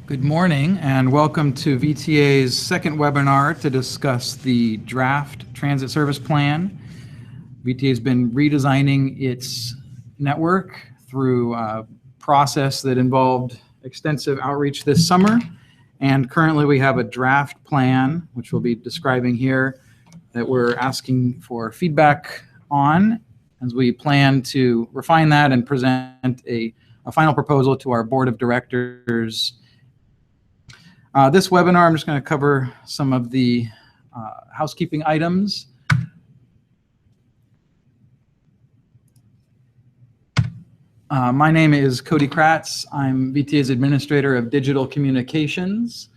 Good morning and welcome to VTA's second webinar to discuss the draft transit service plan. VTA has been redesigning its network through a process that involved extensive outreach this summer. And currently we have a draft plan, which we'll be describing here, that we're asking for feedback on as we plan to refine that and present a final proposal to our board of directors. This webinar, I'm just going to cover some of the housekeeping items. My name is Cody Kratz. I'm VTA's Administrator of Digital Communications.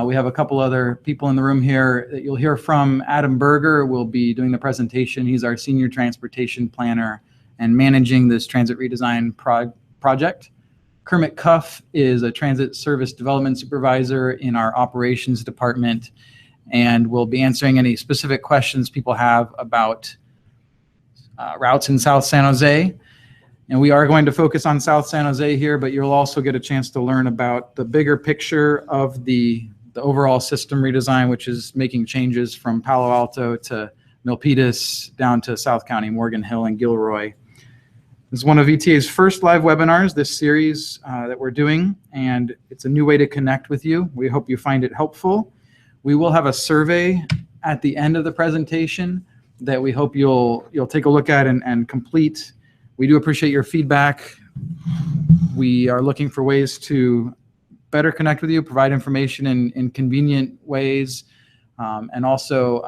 We have a couple other people in the room here that you'll hear from. Adam Berger will be doing the presentation. He's our Senior Transportation Planner and managing this transit redesign project. Kermit Cuff is a transit service development supervisor in our operations department and will be answering any specific questions people have about routes in South San Jose. And we are going to focus on South San Jose here, but you'll also get a chance to learn about the bigger picture of the overall system redesign, which is making changes from Palo Alto to Milpitas down to South County, Morgan Hill, and Gilroy. This is one of VTA's first live webinars, this series that we're doing, and it's a new way to connect with you. We hope you find it helpful. We will have a survey at the end of the presentation that we hope you'll take a look at and complete. We do appreciate your feedback. We are looking for ways to better connect with you, provide information in convenient ways, and also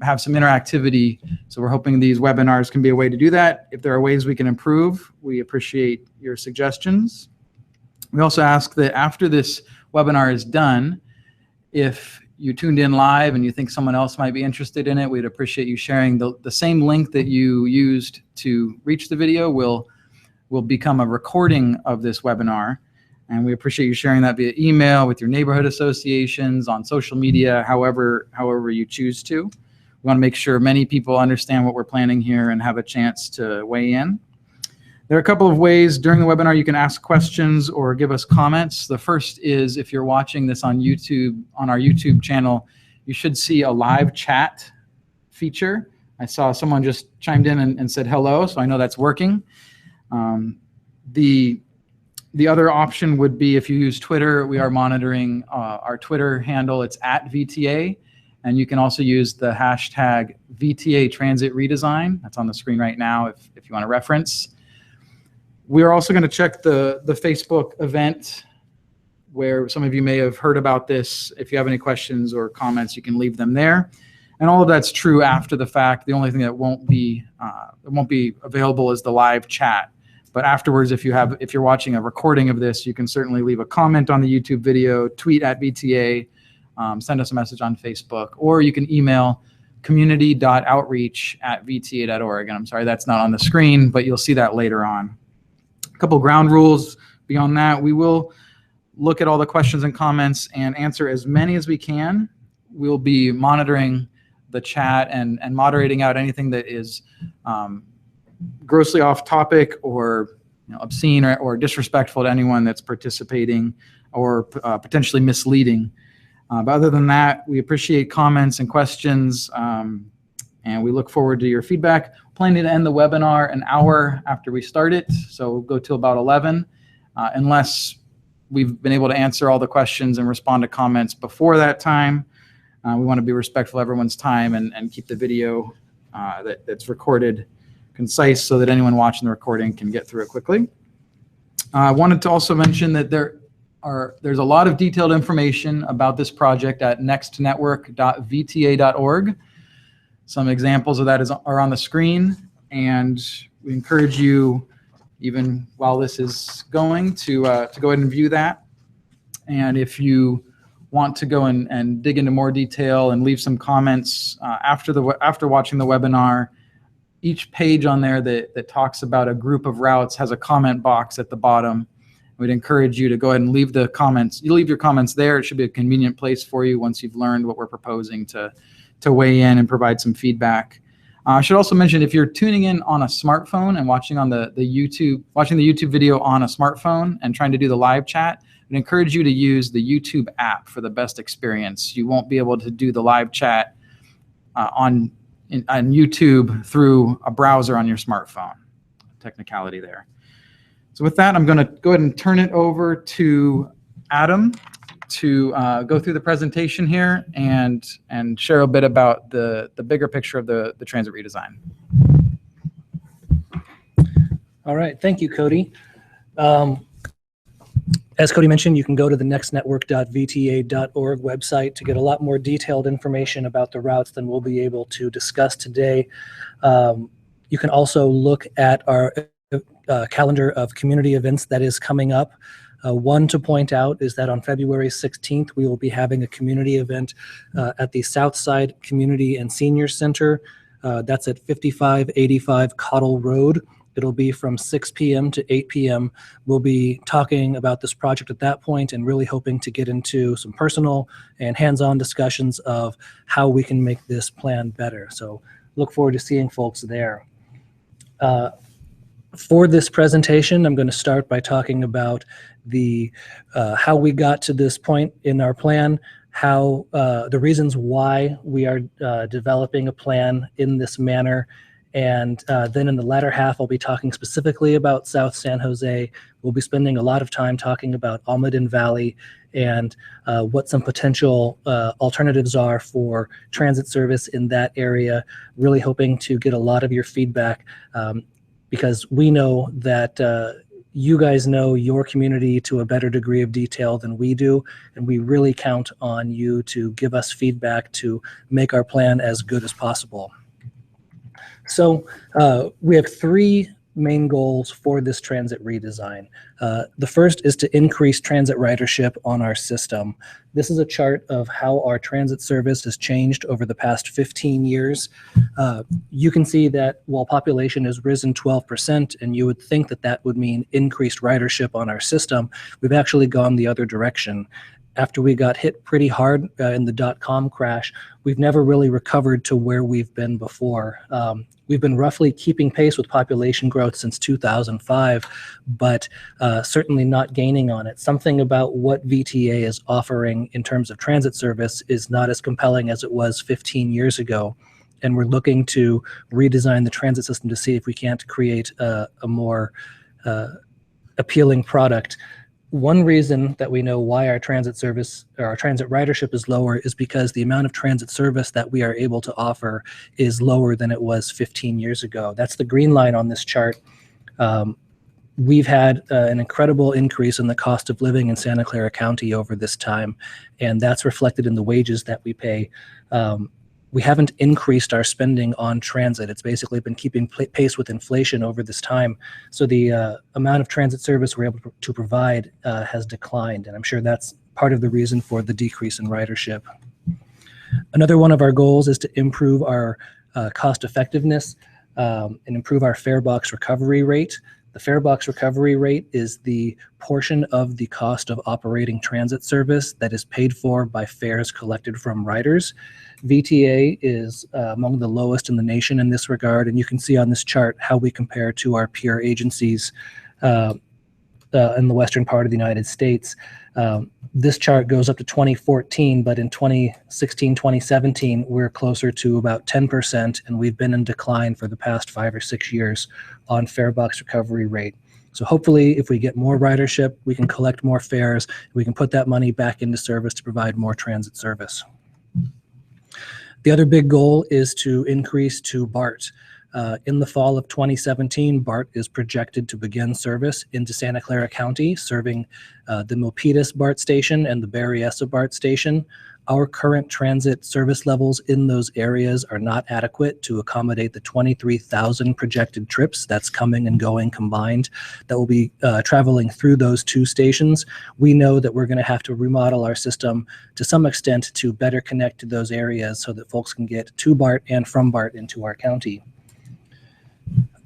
have some interactivity. So we're hoping these webinars can be a way to do that. If there are ways we can improve, we appreciate your suggestions. We also ask that after this webinar is done, if you tuned in live and you think someone else might be interested in it, we'd appreciate you sharing the same link that you used to reach the video will become a recording of this webinar. And we appreciate you sharing that via email with your neighborhood associations, on social media, however you choose to. We want to make sure many people understand what we're planning here and have a chance to weigh in. There are a couple of ways during the webinar you can ask questions or give us comments. The first is if you're watching this on YouTube, on our YouTube channel, you should see a live chat feature. I saw someone just chimed in and said hello, so I know that's working. The other option would be if you use Twitter. We are monitoring our Twitter handle. It's @VTA. And you can also use the hashtag VTA Transit Redesign. That's on the screen right now if you want to reference. We are also going to check the Facebook event where some of you may have heard about this. If you have any questions or comments, you can leave them there. And all of that's true after the fact. The only thing that won't be available is the live chat. But afterwards, if you're watching a recording of this, you can certainly leave a comment on the YouTube video, tweet @VTA, send us a message on Facebook, or you can email community.outreach@vta.org. And I'm sorry that's not on the screen, but you'll see that later on. A couple ground rules beyond that. We will look at all the questions and comments and answer as many as we can. We'll be monitoring the chat and moderating out anything that is grossly off topic or obscene or disrespectful to anyone that's participating or potentially misleading. But other than that, we appreciate comments and questions, and we look forward to your feedback. Planning to end the webinar an hour after we start it, so we'll go till about 11, unless we've been able to answer all the questions and respond to comments before that time. We want to be respectful of everyone's time and keep the video that's recorded concise so that anyone watching the recording can get through it quickly. I wanted to also mention that there's a lot of detailed information about this project at nextnetwork.vta.org. Some examples of that are on the screen, and we encourage you, even while this is going, to go ahead and view that. And if you want to go and dig into more detail and leave some comments after watching the webinar, each page on there that talks about a group of routes has a comment box at the bottom. We'd encourage you to go ahead and leave the comments. You leave your comments there. It should be a convenient place for you once you've learned what we're proposing to weigh in and provide some feedback. I should also mention, if you're tuning in on a smartphone and watching the YouTube video on a smartphone and trying to do the live chat, I'd encourage you to use the YouTube app for the best experience. You won't be able to do the live chat on YouTube through a browser on your smartphone. Technicality there. So with that, I'm going to go ahead and turn it over to Adam to go through the presentation here and share a bit about the bigger picture of the transit redesign. All right, thank you, Cody. As Cody mentioned, you can go to the nextnetwork.vta.org website to get a lot more detailed information about the routes than we'll be able to discuss today. You can also look at our calendar of community events that is coming up. One to point out is that on February 16th, we will be having a community event at the Southside Community and Senior Center. That's at 5585 Cottle Road. It'll be from 6 p.m. to 8 p.m. We'll be talking about this project at that point and really hoping to get into some personal and hands-on discussions of how we can make this plan better. So look forward to seeing folks there. For this presentation, I'm going to start by talking about the how we got to this point in our plan, how the reasons why we are developing a plan in this manner, and then in the latter half, I'll be talking specifically about South San Jose. We'll be spending a lot of time talking about Almaden Valley and what some potential alternatives are for transit service in that area, really hoping to get a lot of your feedback because we know that you guys know your community to a better degree of detail than we do, and we really count on you to give us feedback to make our plan as good as possible. So we have three main goals for this transit redesign. The first is to increase transit ridership on our system. This is a chart of how our transit service has changed over the past 15 years. You can see that while population has risen 12%, and you would think that that would mean increased ridership on our system, we've actually gone the other direction. After we got hit pretty hard in the dot-com crash, we've never really recovered to where we've been before. We've been roughly keeping pace with population growth since 2005, but certainly not gaining on it. Something about what VTA is offering in terms of transit service is not as compelling as it was 15 years ago. And we're looking to redesign the transit system to see if we can't create a more appealing product. One reason that we know why our transit service or our transit ridership is lower is because the amount of transit service that we are able to offer is lower than it was 15 years ago. That's the green line on this chart. We've had an incredible increase in the cost of living in Santa Clara County over this time, and that's reflected in the wages that we pay. We haven't increased our spending on transit. It's basically been keeping pace with inflation over this time. So the amount of transit service we're able to provide has declined, and I'm sure that's part of the reason for the decrease in ridership. Another one of our goals is to improve our cost effectiveness and improve our fare box recovery rate. The fare box recovery rate is the portion of the cost of operating transit service that is paid for by fares collected from riders. VTA is among the lowest in the nation in this regard, and you can see on this chart how we compare to our peer agencies in the western part of the United States. This chart goes up to 2014, but in 2016, 2017, we're closer to about 10%, and we've been in decline for the past 5 or 6 years on fare box recovery rate. So hopefully, if we get more ridership, we can collect more fares, we can put that money back into service to provide more transit service. The other big goal is to increase to BART. In the fall of 2017, BART is projected to begin service into Santa Clara County, serving the Milpitas BART station and the Berryessa BART station. Our current transit service levels in those areas are not adequate to accommodate the 23,000 projected trips that's coming and going combined that will be traveling through those two stations. We know that we're going to have to remodel our system to some extent to better connect to those areas so that folks can get to BART and from BART into our county.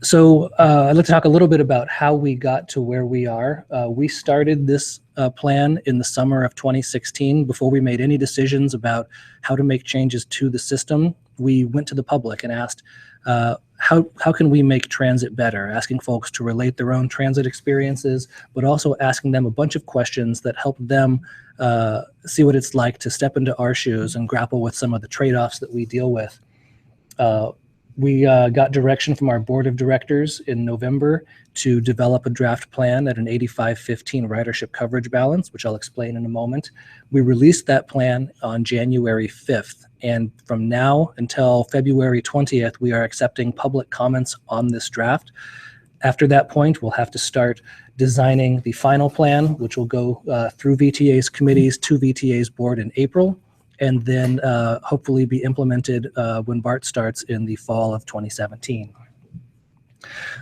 So I'd like to talk a little bit about how we got to where we are. We started this plan in the summer of 2016. Before we made any decisions about how to make changes to the system, we went to the public and asked, how can we make transit better? Asking folks to relate their own transit experiences, but also asking them a bunch of questions that help them see what it's like to step into our shoes and grapple with some of the trade-offs that we deal with. We got direction from our board of directors in November to develop a draft plan at an 85-15 ridership coverage balance, which I'll explain in a moment. We released that plan on January 5th, and from now until February 20th, we are accepting public comments on this draft. After that point, we'll have to start designing the final plan, which will go through VTA's committees to VTA's board in April, and then hopefully be implemented when BART starts in the fall of 2017.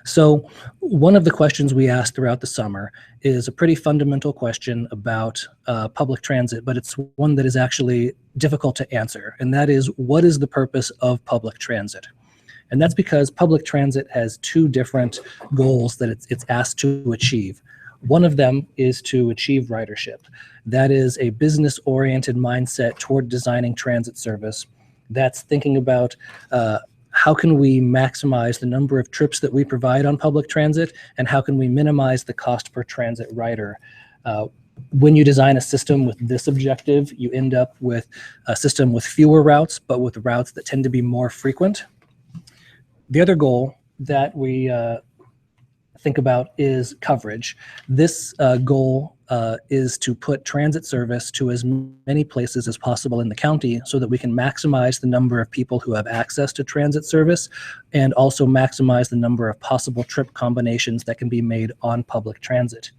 So one of the questions we asked throughout the summer is a pretty fundamental question about public transit, but it's one that is actually difficult to answer, and that is, what is the purpose of public transit? And that's because public transit has two different goals that it's asked to achieve. One of them is to achieve ridership. That is a business-oriented mindset toward designing transit service. That's thinking about how can we maximize the number of trips that we provide on public transit, and how can we minimize the cost per transit rider. When you design a system with this objective, you end up with a system with fewer routes, but with routes that tend to be more frequent. The other goal that we think about is coverage. This goal is to put transit service to as many places as possible in the county so that we can maximize the number of people who have access to transit service, and also maximize the number of possible trip combinations that can be made on public transit.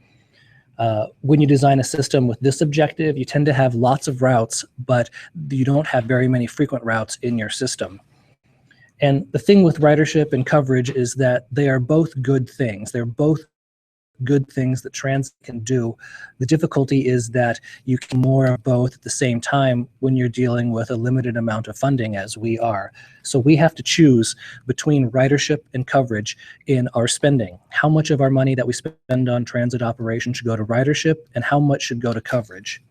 When you design a system with this objective, you tend to have lots of routes, but you don't have very many frequent routes in your system. And the thing with ridership and coverage is that they are both good things. They're both good things that transit can do. The difficulty is that you can more of both at the same time when you're dealing with a limited amount of funding, as we are. So we have to choose between ridership and coverage in our spending. How much of our money that we spend on transit operations should go to ridership, and how much should go to coverage?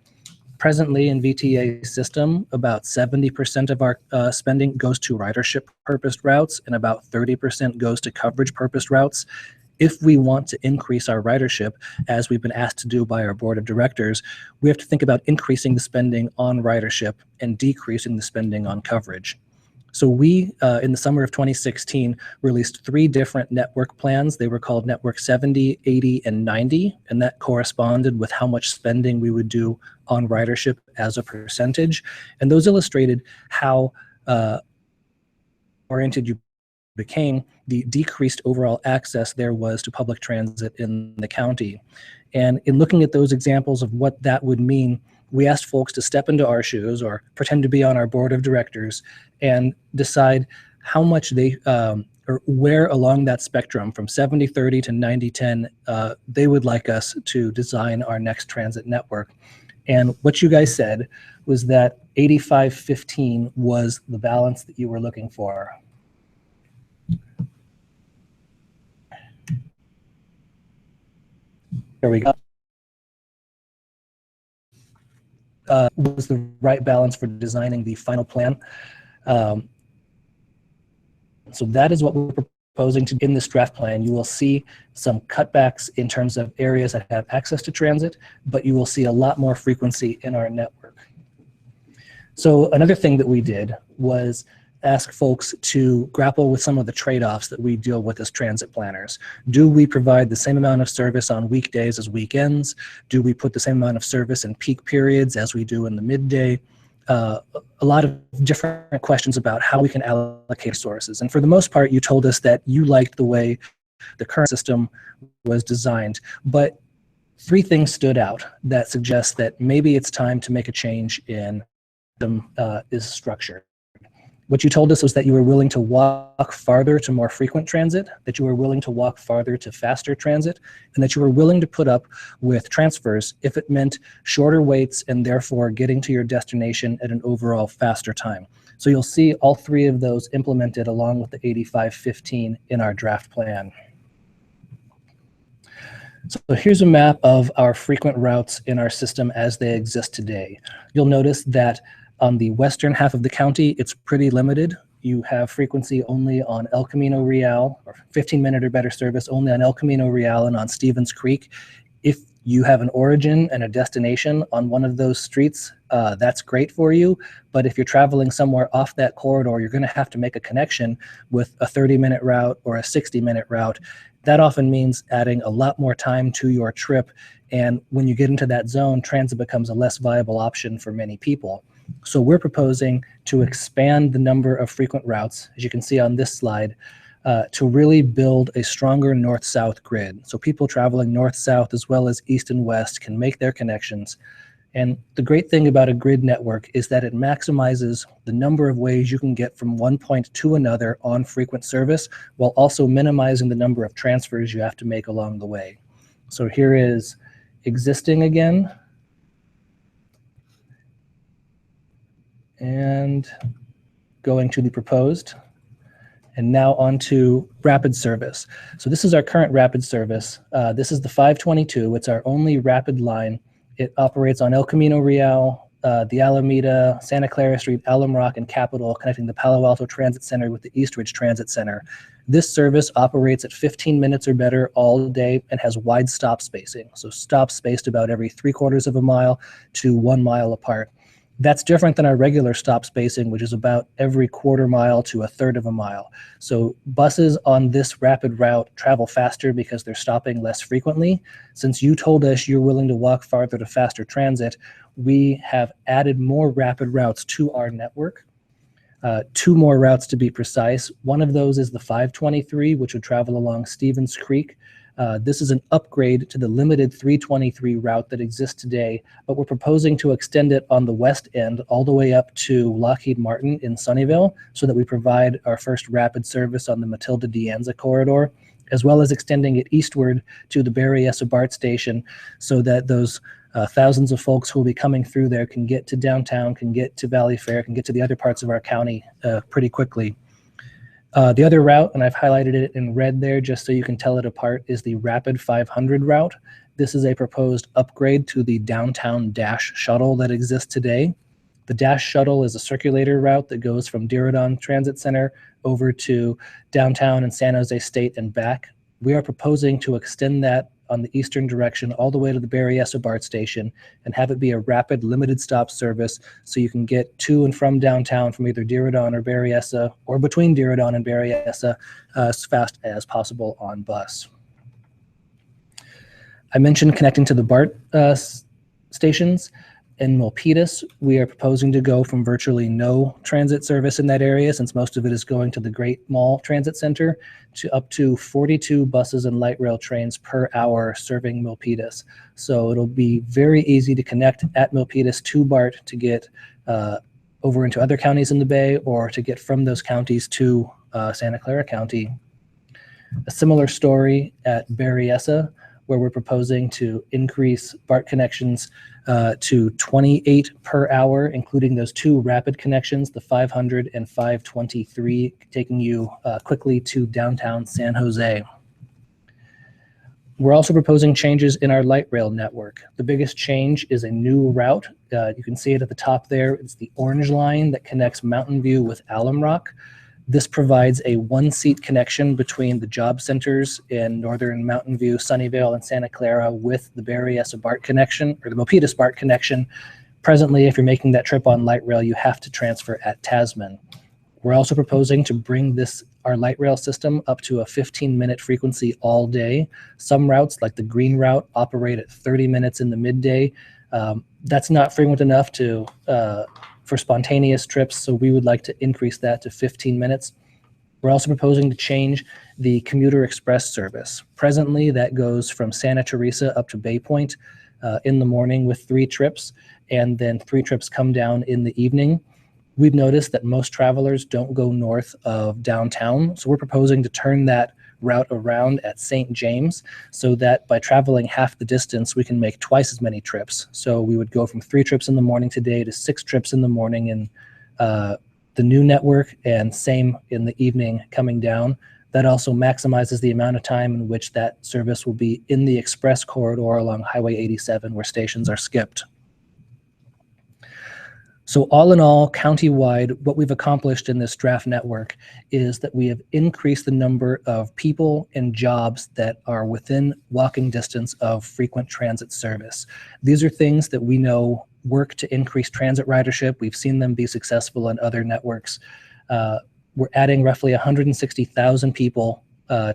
Presently in VTA's system, about 70% of our spending goes to ridership purposed routes, and about 30% goes to coverage purposed routes. If we want to increase our ridership, as we've been asked to do by our board of directors, we have to think about increasing the spending on ridership and decreasing the spending on coverage. So we, in the summer of 2016, released 3 different network plans. They were called Network 70, 80, and 90, and that corresponded with how much spending we would do on ridership as a percentage. And those illustrated how oriented you became, the decreased overall access there was to public transit in the county. And in looking at those examples of what that would mean, we asked folks to step into our shoes or pretend to be on our board of directors and decide how much they, or where along that spectrum from 70-30 to 90-10, they would like us to design our next transit network. And what you guys said was that 85-15 was the balance that you were looking for. There we go. Was the right balance for designing the final plan. So that is what we're proposing to in this draft plan. You will see some cutbacks in terms of areas that have access to transit, but you will see a lot more frequency in our network. So another thing that we did was ask folks to grapple with some of the trade-offs that we deal with as transit planners. Do we provide the same amount of service on weekdays as weekends? Do we put the same amount of service in peak periods as we do in the midday? A lot of different questions about how we can allocate resources. And for the most part, you told us that you liked the way the current system was designed. But 3 things stood out that suggest that maybe it's time to make a change in is structured. What you told us was that you were willing to walk farther to more frequent transit, that you were willing to walk farther to faster transit, and that you were willing to put up with transfers if it meant shorter waits and therefore getting to your destination at an overall faster time. So you'll see all 3 of those implemented along with the 85-15 in our draft plan. So here's a map of our frequent routes in our system as they exist today. You'll notice that on the western half of the county, it's pretty limited. you have frequency only on El Camino Real, or 15-minute or better service only on El Camino Real and on Stevens Creek. If you have an origin and a destination on one of those streets, that's great for you. But if you're traveling somewhere off that corridor, you're going to have to make a connection with a 30-minute route or a 60-minute route. That often means adding a lot more time to your trip. And when you get into that zone, transit becomes a less viable option for many people. So we're proposing to expand the number of frequent routes, as you can see on this slide, to really build a stronger north-south grid. So people traveling north-south as well as east and west can make their connections. And the great thing about a grid network is that it maximizes the number of ways you can get from one point to another on frequent service, while also minimizing the number of transfers you have to make along the way. So here is existing again. And going to the proposed. And now on to rapid service. So this is our current rapid service. This is the 522. It's our only rapid line. It operates on El Camino Real, the Alameda, Santa Clara Street, Alum Rock, and Capitol, connecting the Palo Alto Transit Center with the Eastridge Transit Center. This service operates at 15 minutes or better all day and has wide stop spacing. So stops spaced about every 3/4 of a mile to 1 mile apart. That's different than our regular stop spacing, which is about every 1/4 mile to 1/3 of a mile. So buses on this rapid route travel faster because they're stopping less frequently. Since you told us you're willing to walk farther to faster transit, we have added more rapid routes to our network. 2 more routes to be precise. One of those is the 523, which would travel along Stevens Creek. This is an upgrade to the limited 323 route that exists today, but we're proposing to extend it on the west end all the way up to Lockheed Martin in Sunnyvale so that we provide our first rapid service on the Matilda De Anza corridor, as well as extending it eastward to the Berryessa BART station so that those thousands of folks who will be coming through there can get to downtown, can get to Valley Fair, can get to the other parts of our county pretty quickly. The other route, and I've highlighted it in red there just so you can tell it apart, is the Rapid 500 route. This is a proposed upgrade to the downtown Dash shuttle that exists today. The Dash shuttle is a circulator route that goes from Dorian Transit Center over to downtown and San Jose State and back. We are proposing to extend that on the eastern direction all the way to the Berryessa BART station and have it be a rapid limited stop service so you can get to and from downtown from either Dorian or Berryessa or between Dorian and Berryessa as fast as possible on bus. I mentioned connecting to the BART stations. In Milpitas, we are proposing to go from virtually no transit service in that area, since most of it is going to the Great Mall Transit Center, to up to 42 buses and light rail trains per hour serving Milpitas. So it'll be very easy to connect at Milpitas to BART to get over into other counties in the Bay or to get from those counties to Santa Clara County. A similar story at Berryessa, where we're proposing to increase BART connections to 28 per hour, including those 2 rapid connections, the 500 and 523, taking you quickly to downtown San Jose. We're also proposing changes in our light rail network. The biggest change is a new route. You can see it at the top there. It's the orange line that connects Mountain View with Alum Rock. This provides a 1-seat connection between the job centers in northern Mountain View, Sunnyvale, and Santa Clara with the Berryessa BART connection, or the Milpitas BART connection. Presently, if you're making that trip on light rail, you have to transfer at Tasman. We're also proposing to bring our light rail system up to a 15-minute frequency all day. Some routes, like the green route, operate at 30 minutes in the midday. That's not frequent enough for spontaneous trips, so we would like to increase that to 15 minutes. We're also proposing to change the commuter express service. Presently, that goes from Santa Teresa up to Bay Point in the morning with 3 trips, and then 3 trips come down in the evening. We've noticed that most travelers don't go north of downtown, so we're proposing to turn that route around at St. James so that by traveling half the distance, we can make twice as many trips. So we would go from 3 trips in the morning today to 6 trips in the morning in the new network, and same in the evening coming down. That also maximizes the amount of time in which that service will be in the express corridor along Highway 87 where stations are skipped. So all in all, countywide, what we've accomplished in this draft network is that we have increased the number of people and jobs that are within walking distance of frequent transit service. These are things that we know work to increase transit ridership. We've seen them be successful in other networks. We're adding roughly 160,000 people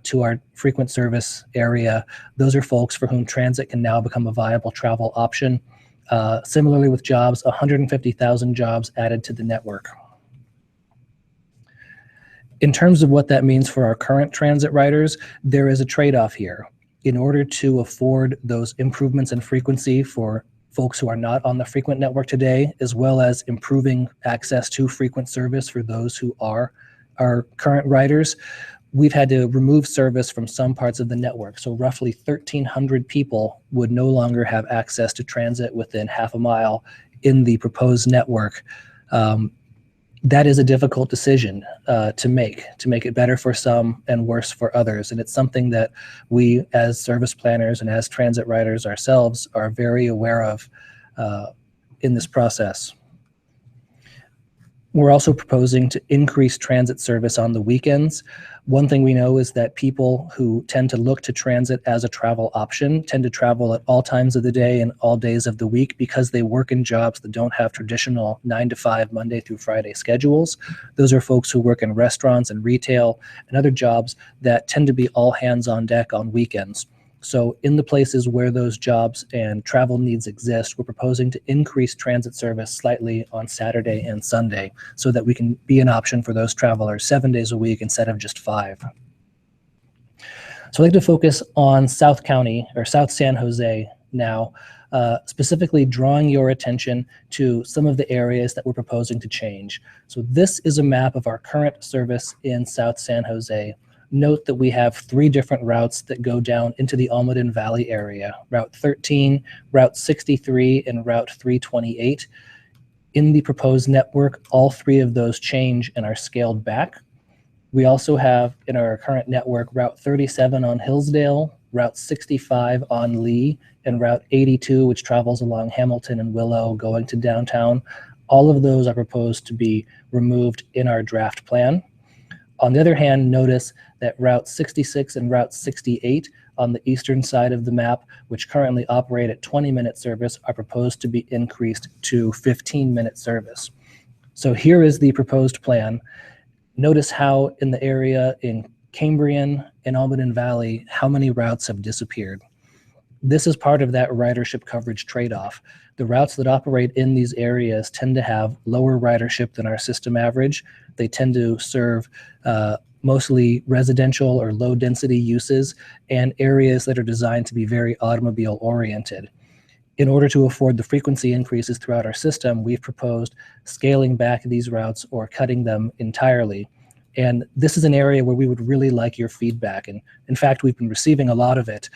to our frequent service area. Those are folks for whom transit can now become a viable travel option. Similarly with jobs, 150,000 jobs added to the network. In terms of what that means for our current transit riders, there is a trade-off here. In order to afford those improvements in frequency for folks who are not on the frequent network today, as well as improving access to frequent service for those who are our current riders, we've had to remove service from some parts of the network. So roughly 1,300 people would no longer have access to transit within half a mile in the proposed network. That is a difficult decision to make it better for some and worse for others. And it's something that we as service planners and as transit riders ourselves are very aware of in this process. We're also proposing to increase transit service on the weekends. One thing we know is that people who tend to look to transit as a travel option tend to travel at all times of the day and all days of the week because they work in jobs that don't have traditional 9 to 5 Monday through Friday schedules. Those are folks who work in restaurants and retail and other jobs that tend to be all hands on deck on weekends. So in the places where those jobs and travel needs exist, we're proposing to increase transit service slightly on Saturday and Sunday so that we can be an option for those travelers 7 days a week instead of just 5. So I'd like to focus on South County or South San Jose now, specifically drawing your attention to some of the areas that we're proposing to change. So this is a map of our current service in South San Jose. Note that we have 3 different routes that go down into the Almaden Valley area, Route 13, Route 63, and Route 328. In the proposed network, all 3 of those change and are scaled back. We also have in our current network, Route 37 on Hillsdale, Route 65 on Lee, and Route 82, which travels along Hamilton and Willow going to downtown. All of those are proposed to be removed in our draft plan. On the other hand, notice that Route 66 and Route 68 on the eastern side of the map, which currently operate at 20-minute service, are proposed to be increased to 15-minute service. So here is the proposed plan. Notice how in the area in Cambrian and Almaden Valley, how many routes have disappeared. This is part of that ridership coverage trade-off. The routes that operate in these areas tend to have lower ridership than our system average. They tend to serve mostly residential or low density uses and areas that are designed to be very automobile oriented. In order to afford the frequency increases throughout our system, we've proposed scaling back these routes or cutting them entirely. And this is an area where we would really like your feedback. And in fact, we've been receiving a lot of it.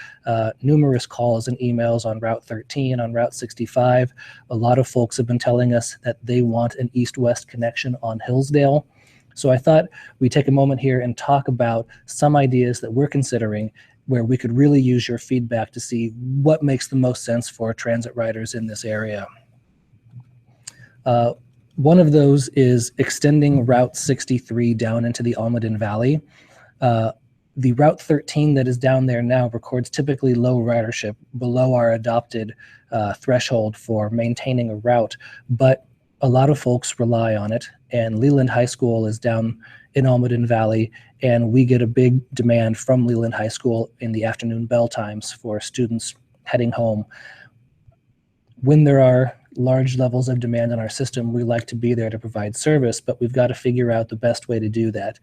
Numerous calls and emails on Route 13, on Route 65. A lot of folks have been telling us that they want an east-west connection on Hillsdale. So I thought we'd take a moment here and talk about some ideas that we're considering where we could really use your feedback to see what makes the most sense for transit riders in this area. One of those is extending Route 63 down into the Almaden Valley. The Route 13 that is down there now records typically low ridership, below our adopted threshold for maintaining a route, but a lot of folks rely on it, and Leland High School is down in Almaden Valley, and we get a big demand from Leland High School in the afternoon bell times for students heading home. When there are large levels of demand in our system, we like to be there to provide service, but we've got to figure out the best way to do that.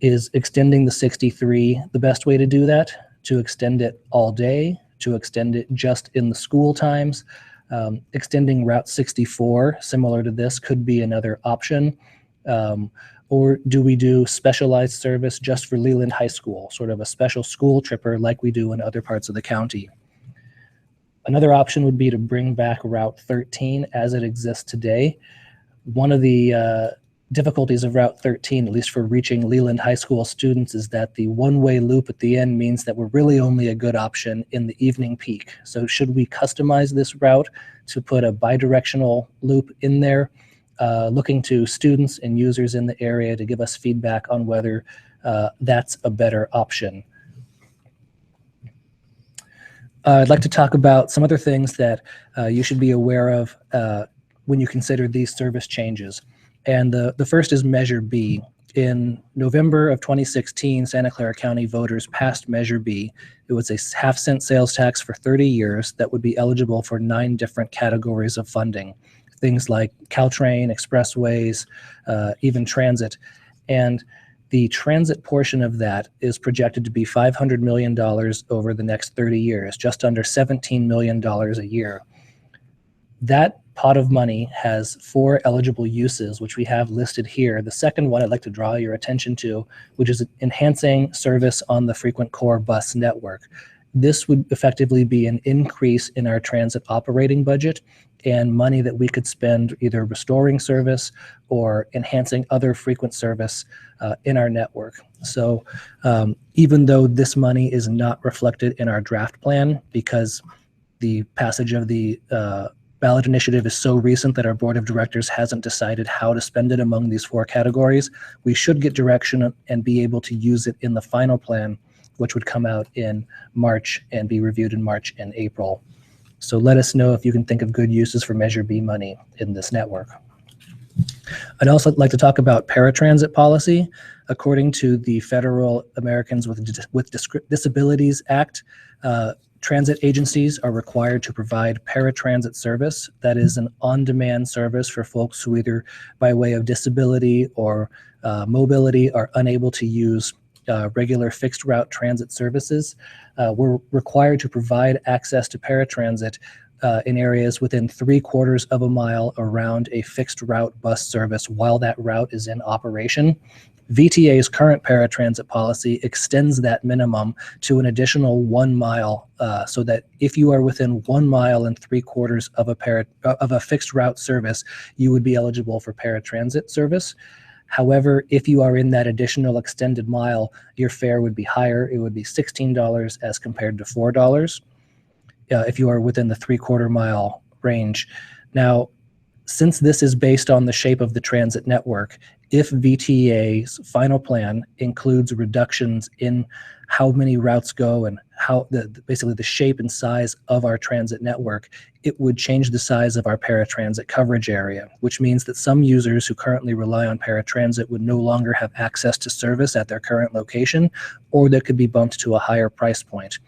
Is extending the 63 the best way to do that? To extend it all day? To extend it just in the school times? Extending Route 64, similar to this, could be another option. Or do we do specialized service just for Leland High School, sort of a special school tripper like we do in other parts of the county? Another option would be to bring back Route 13 as it exists today. One of the difficulties of Route 13, at least for reaching Leland High School students, is that the one-way loop at the end means that we're really only a good option in the evening peak. So should we customize this route to put a bidirectional loop in there? looking to students and users in the area to give us feedback on whether that's a better option. I'd like to talk about some other things that you should be aware of when you consider these service changes. And the first is Measure B. In November of 2016, Santa Clara County voters passed Measure B. It was a half-cent sales tax for 30 years that would be eligible for 9 different categories of funding. Things like Caltrain, expressways, even transit. And the transit portion of that is projected to be $500 million over the next 30 years, just under $17 million a year. That pot of money has 4 eligible uses, which we have listed here. The second one I'd like to draw your attention to, which is enhancing service on the frequent core bus network. This would effectively be an increase in our transit operating budget and money that we could spend either restoring service or enhancing other frequent service in our network. So even though this money is not reflected in our draft plan because the passage of the ballot initiative is so recent that our board of directors hasn't decided how to spend it among these 4 categories, we should get direction and be able to use it in the final plan, which would come out in March and be reviewed in March and April. So let us know if you can think of good uses for Measure B money in this network. I'd also like to talk about Paratransit Policy. According to the Federal Americans with Disabilities Act, transit agencies are required to provide paratransit service. That is an on-demand service for folks who either by way of disability or mobility are unable to use regular fixed route transit services. We're required to provide access to paratransit in areas within 3/4 of a mile around a fixed route bus service while that route is in operation. VTA's current paratransit policy extends that minimum to an additional 1 mile, so that if you are within 1 mile and 3/4 of a fixed route service, you would be eligible for paratransit service. However, if you are in that additional extended mile, your fare would be higher. It would be $16 as compared to $4 if you are within the 3/4 mile range. Now, since this is based on the shape of the transit network, if VTA's final plan includes reductions in how many routes go and how basically the shape and size of our transit network, it would change the size of our paratransit coverage area, which means that some users who currently rely on paratransit would no longer have access to service at their current location, or that could be bumped to a higher price point.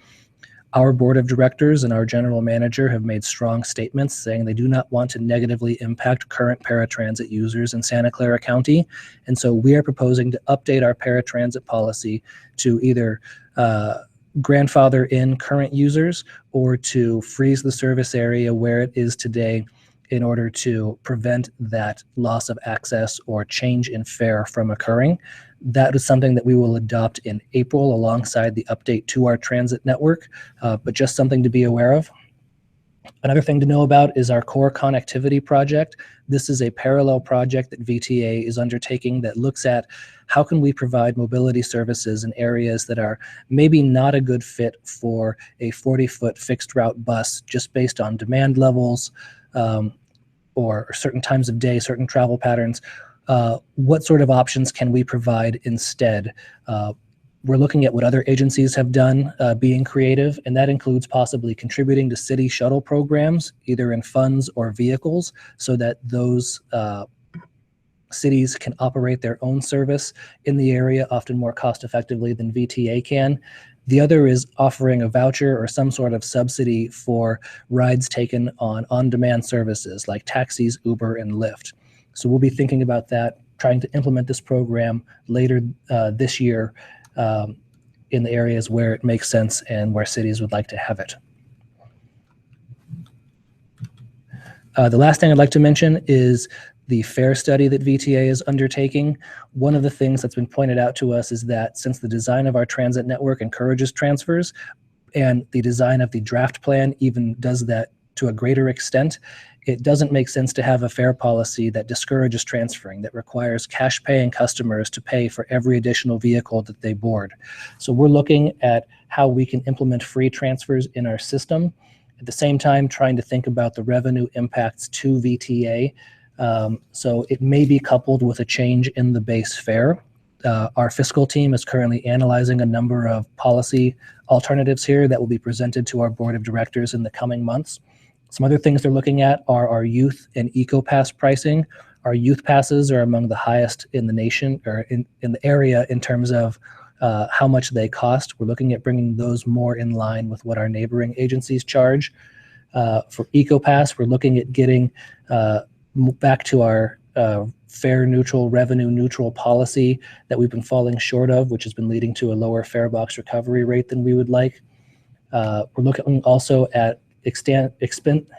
Our board of directors and our general manager have made strong statements saying they do not want to negatively impact current paratransit users in Santa Clara County. And so we are proposing to update our paratransit policy to either grandfather in current users or to freeze the service area where it is today in order to prevent that loss of access or change in fare from occurring. That is something that we will adopt in April alongside the update to our transit network, but just something to be aware of. Another thing to know about is our core connectivity project. This is a parallel project that VTA is undertaking that looks at how can we provide mobility services in areas that are maybe not a good fit for a 40-foot fixed route bus just based on demand levels or certain times of day, certain travel patterns. What sort of options can we provide instead? We're looking at what other agencies have done, being creative, and that includes possibly contributing to city shuttle programs, either in funds or vehicles, so that those cities can operate their own service in the area, often more cost effectively than VTA can. The other is offering a voucher or some sort of subsidy for rides taken on on-demand services like taxis, Uber, and Lyft. So we'll be thinking about that, trying to implement this program later this year in the areas where it makes sense and where cities would like to have it. The last thing I'd like to mention is the fare study that VTA is undertaking. One of the things that's been pointed out to us is that since the design of our transit network encourages transfers, and the design of the draft plan even does that to a greater extent, it doesn't make sense to have a fare policy that discourages transferring, that requires cash-paying customers to pay for every additional vehicle that they board. So we're looking at how we can implement free transfers in our system, at the same time trying to think about the revenue impacts to VTA So it may be coupled with a change in the base fare. Our fiscal team is currently analyzing a number of policy alternatives here that will be presented to our board of directors in the coming months. Some other things they're looking at are our youth and eco-pass pricing. Our youth passes are among the highest in the nation, or in the area, in terms of how much they cost. We're looking at bringing those more in line with what our neighboring agencies charge. For eco-pass, we're looking at getting back to our fare neutral, revenue neutral policy that we've been falling short of, which has been leading to a lower fare box recovery rate than we would like. We're looking also at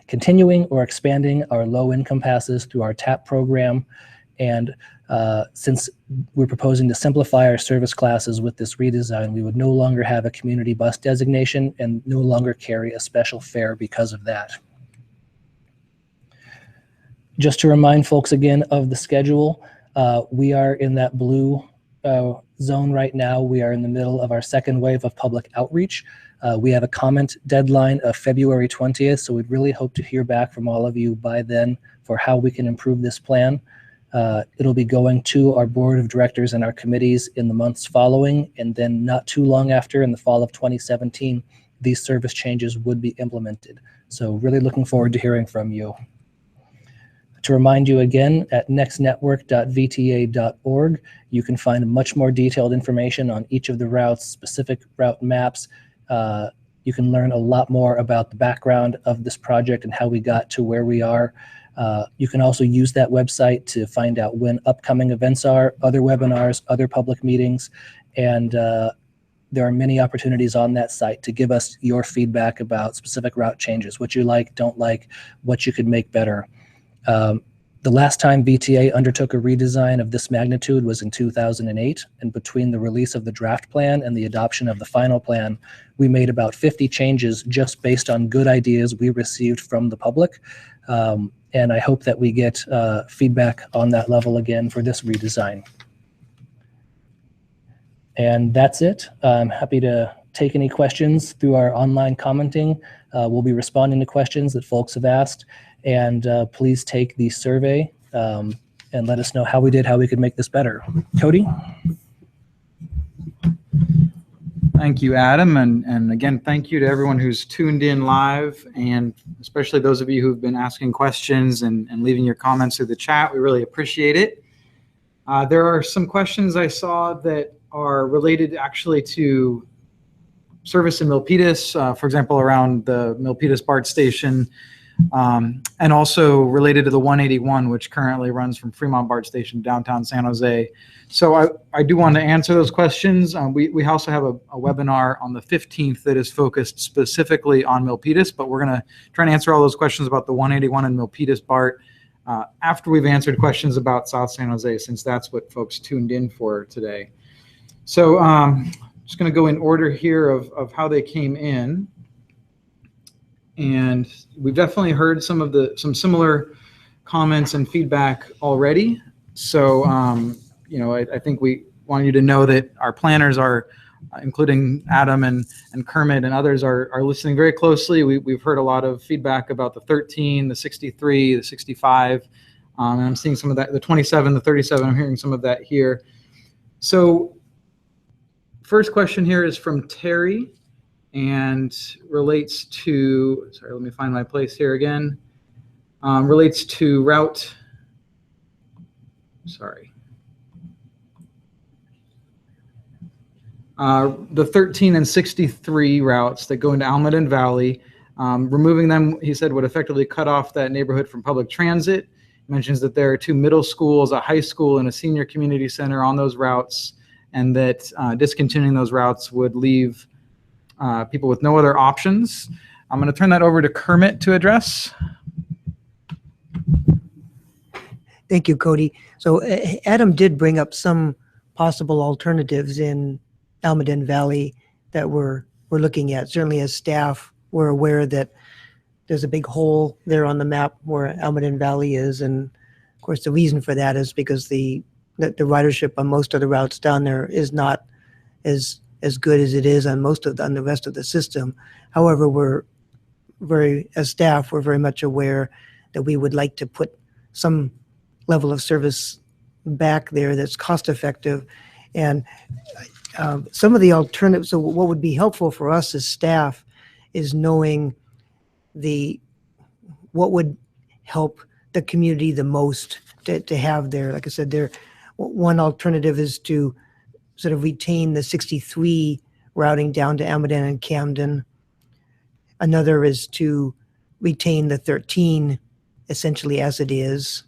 continuing or expanding our low income passes through our TAP program. And since we're proposing to simplify our service classes with this redesign, we would no longer have a community bus designation and no longer carry a special fare because of that. Just to remind folks again of the schedule, we are in that blue zone right now. We are in the middle of our second wave of public outreach. We have a comment deadline of February 20th, so we'd really hope to hear back from all of you by then for how we can improve this plan. It'll be going to our board of directors and our committees in the months following, and then not too long after, in the fall of 2017, these service changes would be implemented. So really looking forward to hearing from you. To remind you again, at nextnetwork.vta.org, you can find much more detailed information on each of the routes, specific route maps. You can learn a lot more about the background of this project and how we got to where we are. You can also use that website to find out when upcoming events are, other webinars, other public meetings, and there are many opportunities on that site to give us your feedback about specific route changes, what you like, don't like, what you could make better. The last time VTA undertook a redesign of this magnitude was in 2008, and between the release of the draft plan and the adoption of the final plan, we made about 50 changes just based on good ideas we received from the public. And I hope that we get feedback on that level again for this redesign. And that's it. I'm happy to take any questions through our online commenting. We'll be responding to questions that folks have asked. And please take the survey and let us know how we did, how we could make this better. Cody? Thank you, Adam. And again, thank you to everyone who's tuned in live, and especially those of you who've been asking questions and leaving your comments through the chat. We really appreciate it. There are some questions I saw that are related actually to service in Milpitas, for example, around the Milpitas BART station, and also related to the 181, which currently runs from Fremont BART Station downtown San Jose. So I do want to answer those questions. We also have a webinar on the 15th that is focused specifically on Milpitas, but we're going to try and answer all those questions about the 181 and Milpitas BART after we've answered questions about South San Jose, since that's what folks tuned in for today. So just going to go in order here of how they came in. And we've definitely heard some similar comments and feedback already. So, you know, I think we want you to know that our planners are, including Adam and Kermit and others, are listening very closely. We've heard a lot of feedback about the 13, the 63, the 65, and I'm seeing some of that, the 27, the 37, I'm hearing some of that here. So first question here is from Terry, and relates to, sorry, let me find my place here again, relates to route, sorry. The 13 and 63 routes that go into Almaden Valley, removing them, he said, would effectively cut off that neighborhood from public transit. He mentions that there are 2 middle schools, a high school, and a senior community center on those routes, and that discontinuing those routes would leave people with no other options. I'm going to turn that over to Kermit to address. Thank you, Cody. So Adam did bring up some possible alternatives in Almaden Valley that we're looking at. Certainly as staff, we're aware that there's a big hole there on the map where Almaden Valley is. And of course, the reason for that is because the ridership on most of the routes down there is not as good as it is on on the rest of the system. However, as staff, we're very much aware that we would like to put some level of service back there that's cost effective. And some of the alternatives, so what would be helpful for us as staff is knowing what would help the community the most to have there. Like I said, one alternative is to sort of retain the 63 routing down to Almaden and Camden. Another is to retain the 13 essentially as it is.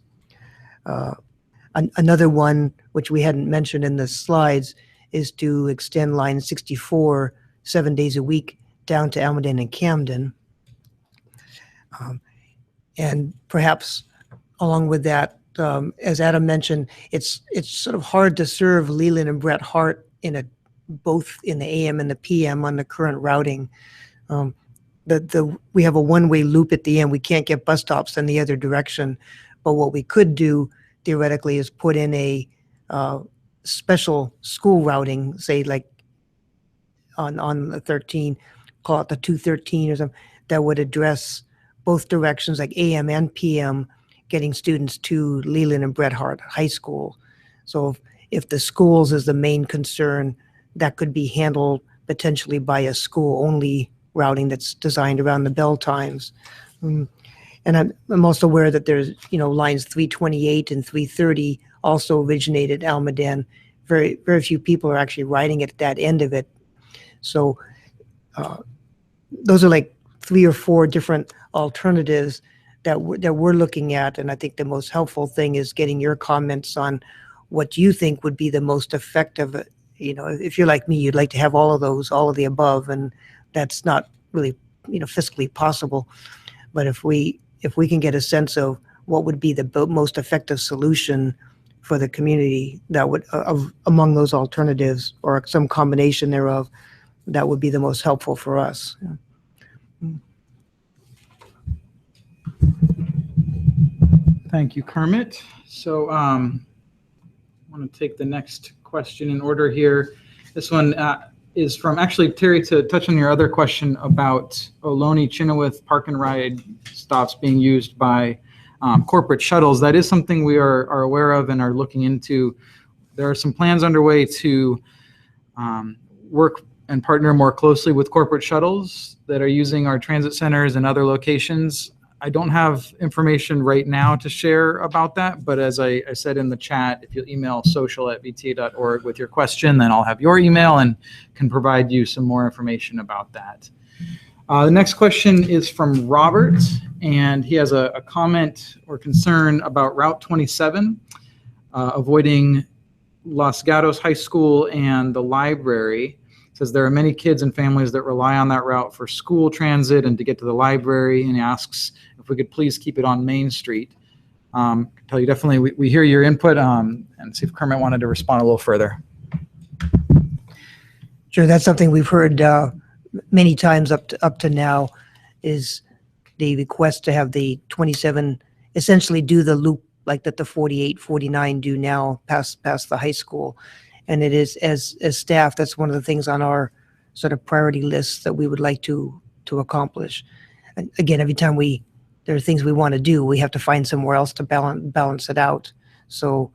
Another one, which we hadn't mentioned in the slides, is to extend line 64 7 days a week down to Almaden and Camden. And perhaps along with that, as Adam mentioned, it's sort of hard to serve Leland and Bret Harte both in the AM and the PM on the current routing. We have a one-way loop at the end. We can't get bus stops in the other direction. But what we could do theoretically is put in a special school routing, say like on the 13, call it the 213 or something, that would address both directions, like AM and PM, getting students to Leland and Bret Harte High School. So if the schools is the main concern, that could be handled potentially by a school-only routing that's designed around the bell times. And I'm also aware that there's, lines 328 and 330 also originated Almaden. Very, very few people are actually riding at that end of it. So those are like 3 or 4 different alternatives that we're looking at. And I think the most helpful thing is getting your comments on what you think would be the most effective. If you're like me, you'd like to have all of those, all of the above, and that's not really, fiscally possible. But if we can get a sense of what would be the most effective solution for the community, that would, among those alternatives or some combination thereof, that would be the most helpful for us. Thank you, Kermit. So I want to take the next question in order here. This one is from actually Terry, to touch on your other question about Ohlone Chynoweth park and ride stops being used by corporate shuttles. That is something we are aware of and are looking into. There are some plans underway to work and partner more closely with corporate shuttles that are using our transit centers and other locations. I don't have information right now to share about that, but as I said in the chat, if you'll email social@vta.org with your question, then I'll have your email and can provide you some more information about that. The next question is from Robert, and he has a comment or concern about Route 27, avoiding Los Gatos High School and the library. Says there are many kids and families that rely on that route for school transit and to get to the library, and he asks if we could please keep it on Main Street. Tell you definitely we hear your input, and see if Kermit wanted to respond a little further. Sure, that's something we've heard many times up to now, is the request to have the 27 essentially do the loop like that the 48, 49 do now past the high school. And it is, as staff, that's one of the things on our sort of priority list that we would like to accomplish. And again, every time there are things we want to do, we have to find somewhere else to balance it out. So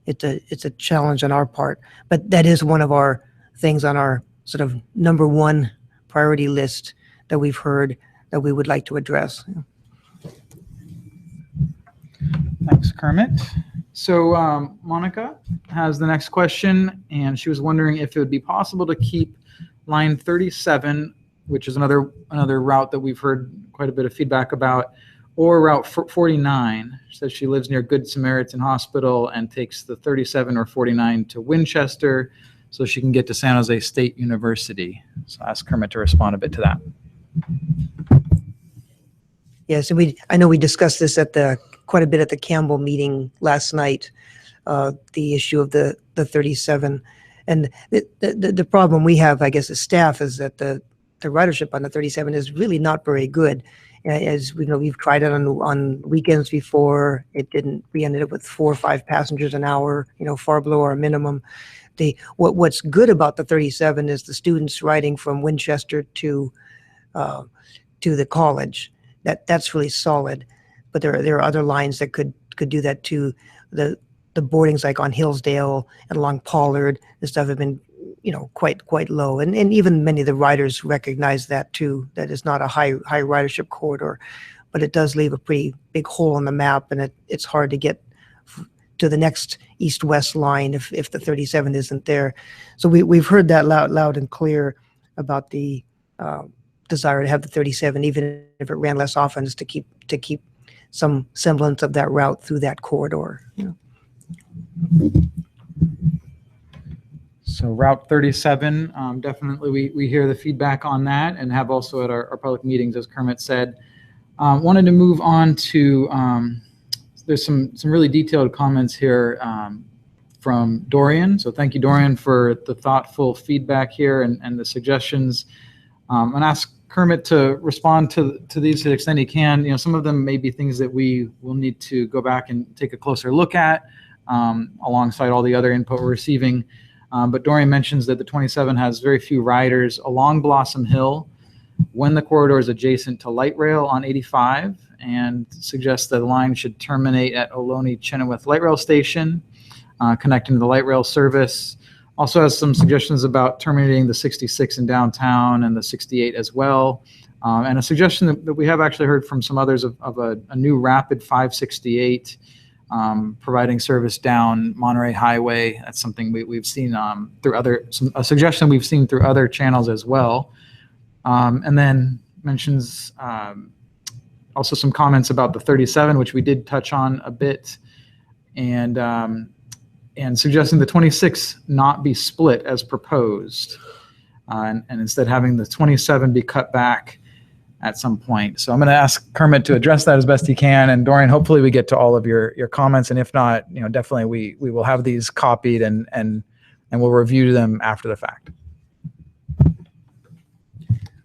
it's a challenge on our part. But that is one of our things on our sort of number one priority list that we've heard that we would like to address. Thanks, Kermit. So Monica has the next question, and she was wondering if it would be possible to keep line 37, which is another route that we've heard quite a bit of feedback about, or route 49. She says she lives near Good Samaritan Hospital and takes the 37 or 49 to Winchester so she can get to San Jose State University. So I'll ask Kermit to respond a bit to that. Yes, and I know we discussed this quite a bit at the Campbell meeting last night, the issue of the 37. And the problem we have, I guess, as staff, is that the ridership on the 37 is really not very good. As we know, we've tried it on weekends before. It didn't. We ended up with 4 or 5 passengers an hour, far below our minimum. What's good about the 37 is the students riding from Winchester to the college. That's really solid. But there are other lines that could could do that too. The boardings like on Hillsdale and along Pollard and stuff have been, quite low, and even many of the riders recognize that too. That is not a high ridership corridor, but it does leave a pretty big hole in the map, and it's hard to get to the next east-west line if the 37 isn't there. So we've heard that loud and clear about the desire to have the 37, even if it ran less often, is to keep some semblance of that route through that corridor. So Route 37, definitely we hear the feedback on that and have also at our public meetings, as Kermit said. Wanted to move on to, there's some really detailed comments here from Dorian. So thank you, Dorian, for the thoughtful feedback here and the suggestions. And ask Kermit to respond to these to the extent he can. Some of them may be things that we will need to go back and take a closer look at alongside all the other input we're receiving. But Dorian mentions that the 27 has very few riders along Blossom Hill when the corridor is adjacent to light rail on 85, and suggests that the line should terminate at Ohlone-Chenoweth Light Rail Station, connecting to the light rail service. Also has some suggestions about terminating the 66 in downtown and the 68 as well. And a suggestion that we have actually heard from some others of a new rapid 568 providing service down Monterey Highway. That's something we've seen through a suggestion we've seen through other channels as well. And then mentions also some comments about the 37, which we did touch on a bit, and suggesting the 26 not be split as proposed, and instead having the 27 be cut back at some point. So I'm going to ask Kermit to address that as best he can, and Dorian, hopefully we get to all of your comments, and if not, definitely we will have these copied and we'll review them after the fact.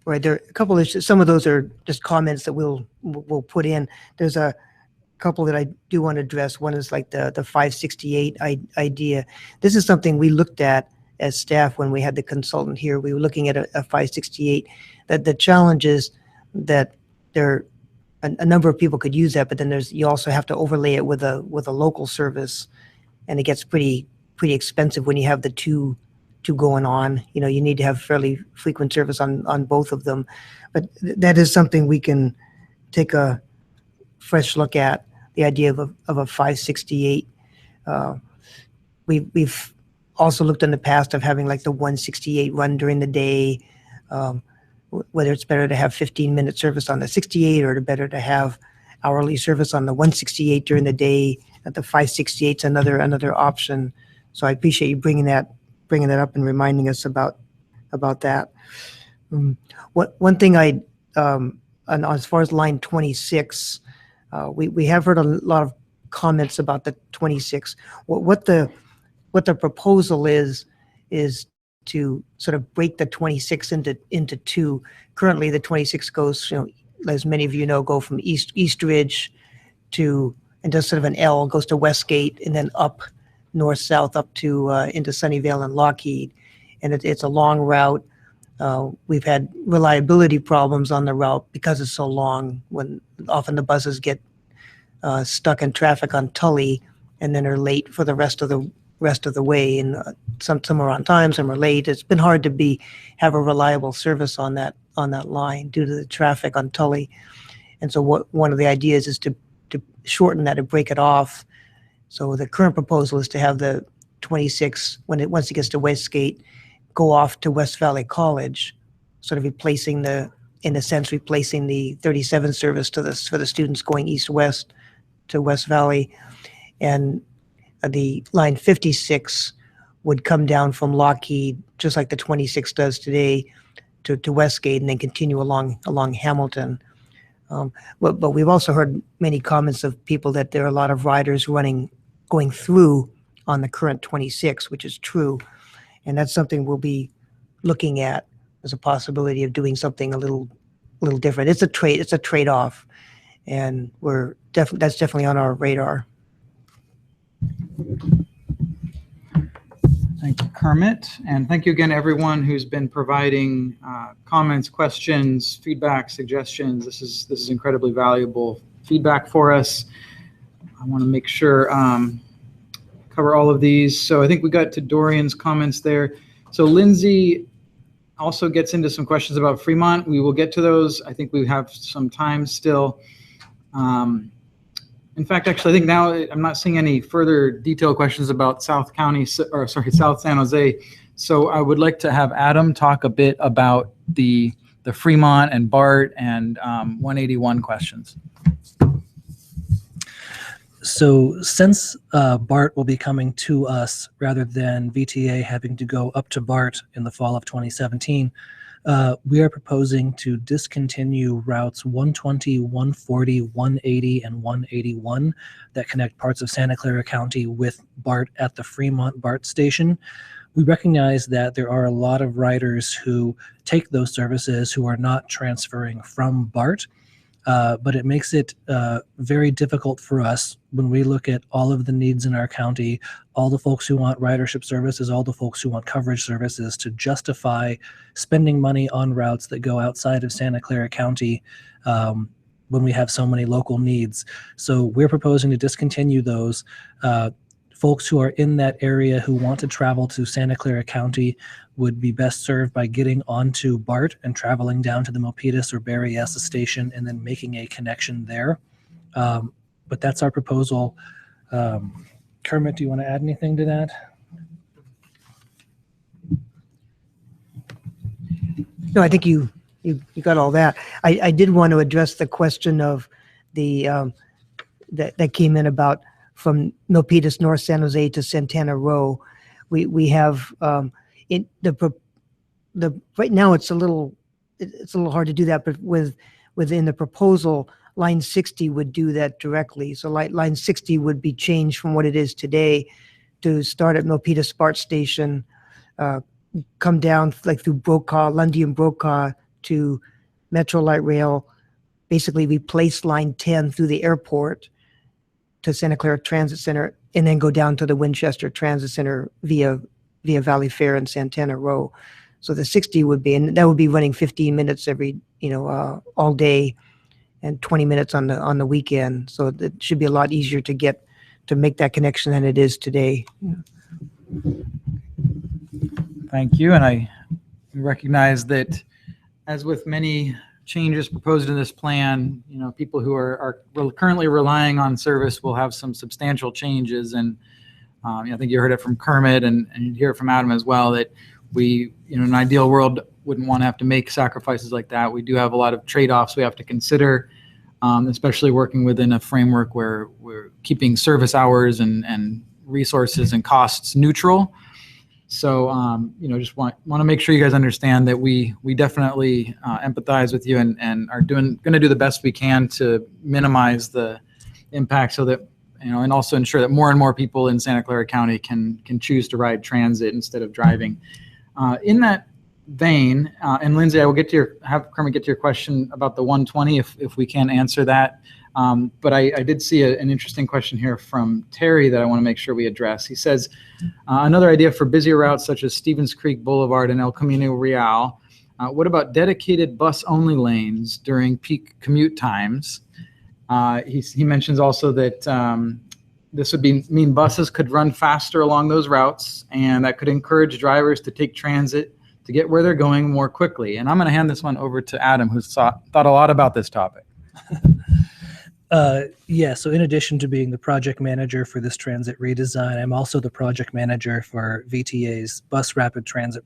Right, there are a couple of issues. Some of those are just comments that we'll put in. There's a couple that I do want to address. One is like the 568 idea. This is something we looked at as staff when we had the consultant here. We were looking at a 568. That the challenge is that there a number of people could use that, but then you also have to overlay it with a local service, and it gets pretty expensive when you have the two going on. You need to have fairly frequent service on both of them, but that is something we can take a fresh look at, the idea of a 568. We've also looked in the past of having like the 168 run during the day, whether it's better to have 15-minute service on the 68 or better to have hourly service on the 168 during the day. That the 568 is another option. So I appreciate you bringing that up and reminding us about that. One thing as far as line 26, we have heard a lot of comments about the 26. What the proposal is to sort of break the 26 into two. Currently, the 26 goes, as many of you know, go from East Ridge to, and does sort of an L, goes to Westgate, and then up north-south up to into Sunnyvale and Lockheed. And it's a long route. We've had reliability problems on the route because it's so long, when often the buses get stuck in traffic on Tully and then are late for the rest of the way, and some are on time, some are late. It's been hard to have a reliable service on that line due to the traffic on Tully. And so one of the ideas is to shorten that and break it off. So the current proposal is to have the 26, once it gets to Westgate, go off to West Valley College, sort of replacing the 37 service for the students going east-west to West Valley. And the line 56 would come down from Lockheed, just like the 26 does today, to Westgate, and then continue along Hamilton. But we've also heard many comments of people that there are a lot of riders going through on the current 26, which is true. And that's something we'll be looking at as a possibility of doing something a little different. It's a trade-off, and that's definitely on our radar. Thank you, Kermit. And thank you again, everyone who's been providing comments, questions, feedback, suggestions. This is incredibly valuable feedback for us. I want to make sure cover all of these. So I think we got to Dorian's comments there. So Lindsay also gets into some questions about Fremont. We will get to those. I think we have some time still. In fact, actually, I think now I'm not seeing any further detailed questions about South San Jose. So I would like to have Adam talk a bit about the Fremont and BART and 181 questions. So since BART will be coming to us rather than VTA having to go up to BART in the fall of 2017, we are proposing to discontinue routes 120, 140, 180, and 181 that connect parts of Santa Clara County with BART at the Fremont BART station. We recognize that there are a lot of riders who take those services who are not transferring from BART. But it makes it very difficult for us when we look at all of the needs in our county, all the folks who want ridership services, all the folks who want coverage services, to justify spending money on routes that go outside of Santa Clara County when we have so many local needs. So we're proposing to discontinue those. Folks who are in that area who want to travel to Santa Clara County would be best served by getting onto BART and traveling down to the Milpitas or Berryessa station and then making a connection there. But that's our proposal. Kermit, do you want to add anything to that? No, I think you got all that. I did want to address the question of the that came in about from Milpitas, North San Jose to Santana Row. We have in the right now it's a little hard to do that, but within the proposal, line 60 would do that directly. So line 60 would be changed from what it is today to start at Milpitas BART station, come down like through Brokaw, Lundy and Brokaw to Metro Light Rail, basically replace line 10 through the airport to Santa Clara Transit Center, and then go down to the Winchester Transit Center via Valley Fair and Santana Row. So the 60 would be, and that would be running 15 minutes every, all day, and 20 minutes on the weekend. So it should be a lot easier to make that connection than it is today. Thank you. And I recognize that, as with many changes proposed in this plan, people who are currently relying on service will have some substantial changes. And I think you heard it from Kermit and you hear it from Adam as well, that we, in an ideal world, wouldn't want to have to make sacrifices like that. We do have a lot of trade-offs we have to consider, especially working within a framework where we're keeping service hours and resources and costs neutral. So, just want to make sure you guys understand that we definitely empathize with you and are going to do the best we can to minimize the impact, so that, and also ensure that more and more people in Santa Clara County can choose to ride transit instead of driving. In that vein, and Lindsay, I will have Kermit get to your question about the 120 if we can answer that. But I did see an interesting question here from Terry that I want to make sure we address. He says, another idea for busier routes such as Stevens Creek Boulevard and El Camino Real, what about dedicated bus-only lanes during peak commute times? He mentions also that this would mean buses could run faster along those routes, and that could encourage drivers to take transit to get where they're going more quickly. And I'm going to hand this one over to Adam, who's thought a lot about this topic. Yeah, so in addition to being the project manager for this transit redesign, I'm also the project manager for VTA's bus rapid transit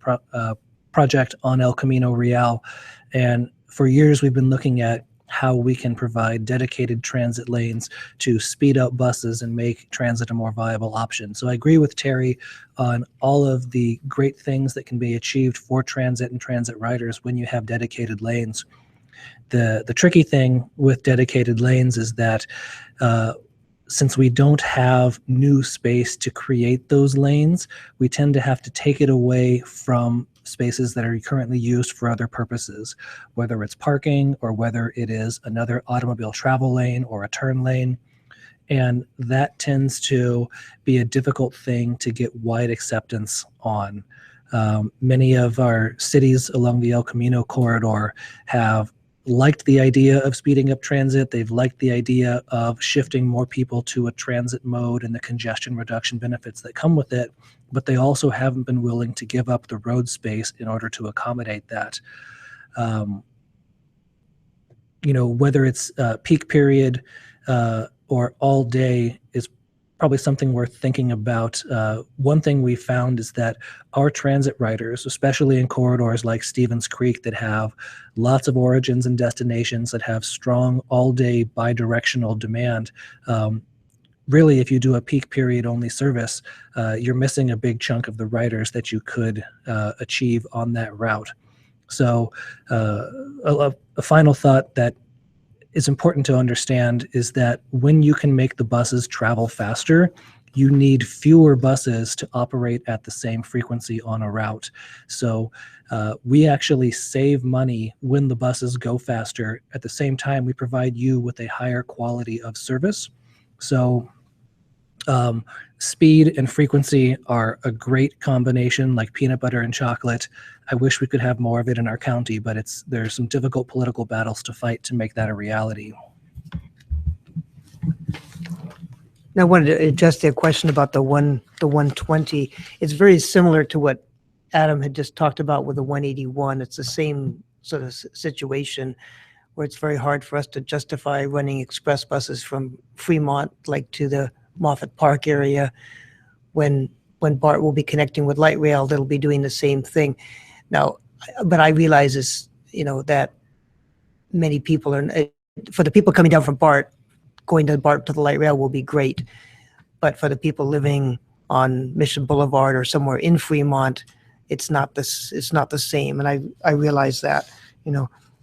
project on El Camino Real. And for years, we've been looking at how we can provide dedicated transit lanes to speed up buses and make transit a more viable option. So I agree with Terry on all of the great things that can be achieved for transit and transit riders when you have dedicated lanes. The tricky thing with dedicated lanes is that since we don't have new space to create those lanes, we tend to have to take it away from spaces that are currently used for other purposes, whether it's parking or whether it is another automobile travel lane or a turn lane. And that tends to be a difficult thing to get wide acceptance on. Many of our cities along the El Camino corridor have liked the idea of speeding up transit. They've liked the idea of shifting more people to a transit mode and the congestion reduction benefits that come with it, but they also haven't been willing to give up the road space in order to accommodate that. Whether it's peak period or all day is probably something worth thinking about. One thing we found is that our transit riders, especially in corridors like Stevens Creek that have lots of origins and destinations, that have strong all-day bidirectional demand, really, if you do a peak period only service, you're missing a big chunk of the riders that you could achieve on that route. So a final thought that is important to understand is that when you can make the buses travel faster, you need fewer buses to operate at the same frequency on a route. So we actually save money when the buses go faster. At the same time, we provide you with a higher quality of service. So speed and frequency are a great combination, like peanut butter and chocolate. I wish we could have more of it in our county, but there's some difficult political battles to fight to make that a reality. Now, I wanted to address the question about the 120. It's very similar to what Adam had just talked about with the 181. It's the same sort of situation where it's very hard for us to justify running express buses from Fremont, like to the Moffett Park area, when BART will be connecting with light rail, they'll be doing the same thing. Now, but I realize that many people are, for the people coming down from BART, going to BART to the light rail will be great. But for the people living on Mission Boulevard or somewhere in Fremont, it's not the same. And I realize that,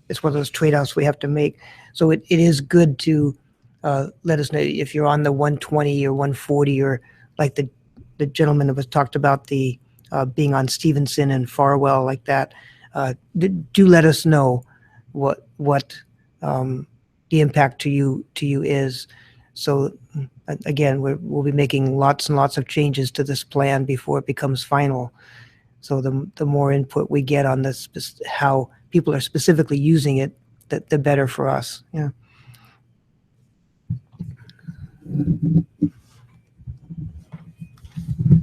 it's one of those trade-offs we have to make. So it is good to let us know if you're on the 120 or 140, or like the gentleman that was talked about, the being on Stevenson and Farwell, like that. Do let us know what the impact to you is. So again, we'll be making lots and lots of changes to this plan before it becomes final. So the more input we get on this, how people are specifically using it, the better for us. Yeah.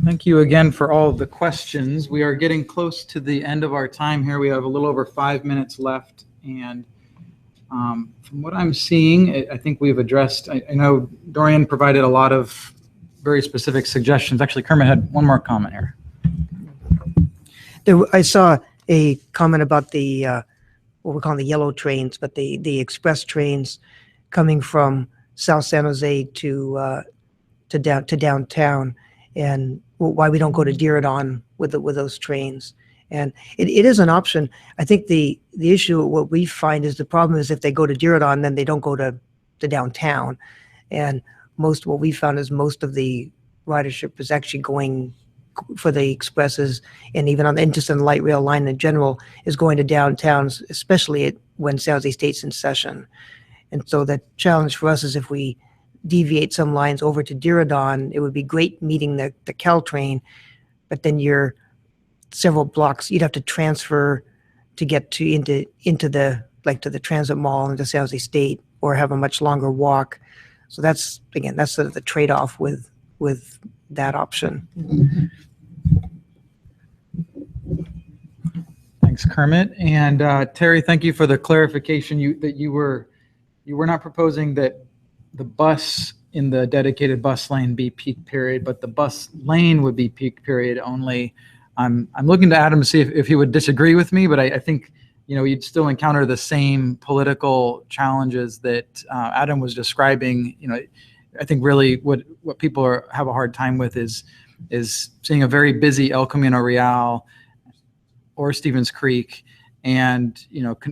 Thank you again for all of the questions. We are getting close to the end of our time here. We have a little over 5 minutes left. And from what I'm seeing, I think we've addressed, I know Dorian provided a lot of very specific suggestions. Actually, Kermit had one more comment here. I saw a comment about the, what we're calling the yellow trains, but the express trains coming from South San Jose to downtown, and why we don't go to Diridon with those trains. And it is an option. I think the issue, what we find is the problem is if they go to Diridon, then they don't go to downtown. And what we found is most of the ridership is actually going for the expresses, and even just on the light rail line in general, is going to downtowns, especially when San Jose State's in session. And so the challenge for us is if we deviate some lines over to Diridon, it would be great meeting the Caltrain, but then you're several blocks, you'd have to transfer to get into the, like, to the transit mall into San Jose State, or have a much longer walk. So that's sort of the trade-off with that option. Thanks, Kermit. And Terry, thank you for the clarification that you were not proposing that the bus in the dedicated bus lane be peak period, but the bus lane would be peak period only. I'm looking to Adam to see if he would disagree with me, but I think you'd still encounter the same political challenges that Adam was describing. I think really what people have a hard time with is seeing a very busy El Camino Real or Stevens Creek, and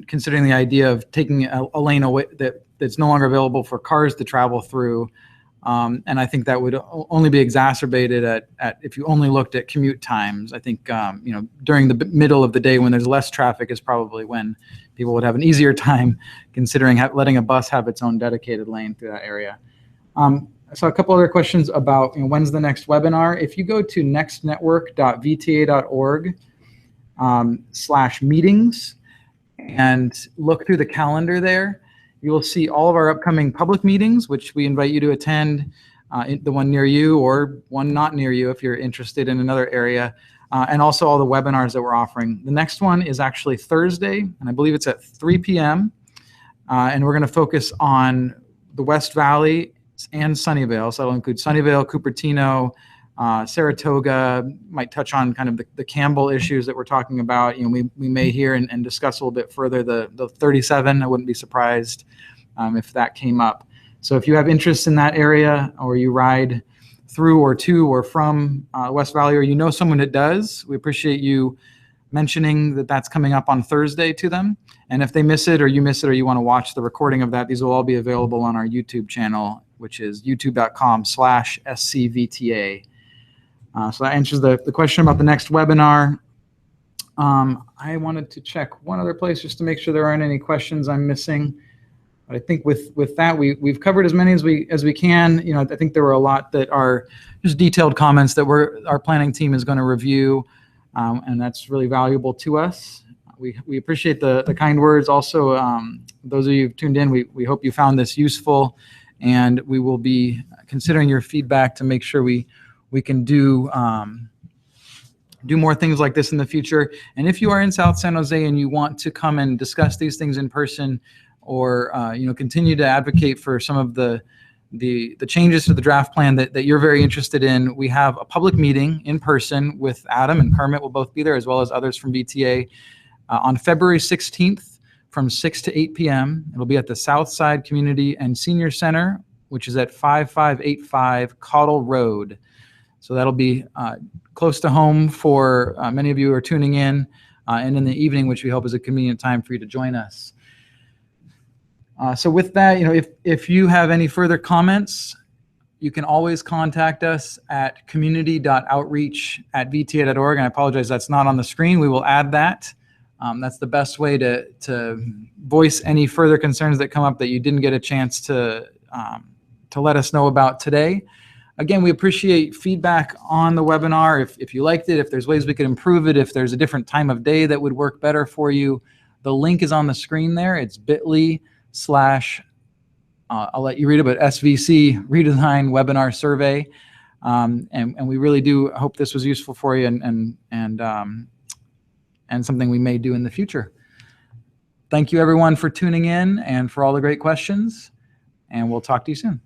considering the idea of taking a lane away that's no longer available for cars to travel through. And I think that would only be exacerbated at if you only looked at commute times. I think during the middle of the day when there's less traffic is probably when people would have an easier time considering letting a bus have its own dedicated lane through that area. I saw a couple other questions about when's the next webinar. If you go to nextnetwork.vta.org/meetings, and look through the calendar there, you will see all of our upcoming public meetings, which we invite you to attend, the one near you or one not near you if you're interested in another area, and also all the webinars that we're offering. The next one is actually Thursday, and I believe it's at 3 p.m., and we're going to focus on the West Valley and Sunnyvale. So that'll include Sunnyvale, Cupertino, Saratoga, might touch on kind of the Campbell issues that we're talking about. We may hear and discuss a little bit further the 37. I wouldn't be surprised if that came up. So if you have interest in that area, or you ride through or to or from West Valley, or you know someone that does, we appreciate you mentioning that that's coming up on Thursday to them. And if they miss it, or you miss it, or you want to watch the recording of that, these will all be available on our YouTube channel, which is youtube.com/SCVTA. So that answers the question about the next webinar. I wanted to check one other place just to make sure there aren't any questions I'm missing. But I think with that, we've covered as many as we can. I think there were a lot that are just detailed comments that our planning team is going to review, and that's really valuable to us. We appreciate the kind words. Also, those of you who've tuned in, we hope you found this useful, and we will be considering your feedback to make sure we can do more things like this in the future. And if you are in South San Jose and you want to come and discuss these things in person, or continue to advocate for some of the changes to the draft plan that you're very interested in, we have a public meeting in person with Adam and Kermit will both be there, as well as others from VTA, on February 16th from 6 to 8 p.m. It'll be at the Southside Community and Senior Center, which is at 5585 Caudle Road. So that'll be close to home for many of you who are tuning in, and in the evening, which we hope is a convenient time for you to join us. So with that, if you have any further comments, you can always contact us at community.outreach@vta.org. And I apologize, that's not on the screen. We will add that. That's the best way to voice any further concerns that come up that you didn't get a chance to let us know about today. Again, we appreciate feedback on the webinar. If you liked it, if there's ways we could improve it, if there's a different time of day that would work better for you, the link is on the screen there. It's bit.ly/ I'll let you read it, but SVC Redesign Webinar Survey. And we really do hope this was useful for you and something we may do in the future. Thank you everyone for tuning in and for all the great questions, and we'll talk to you soon.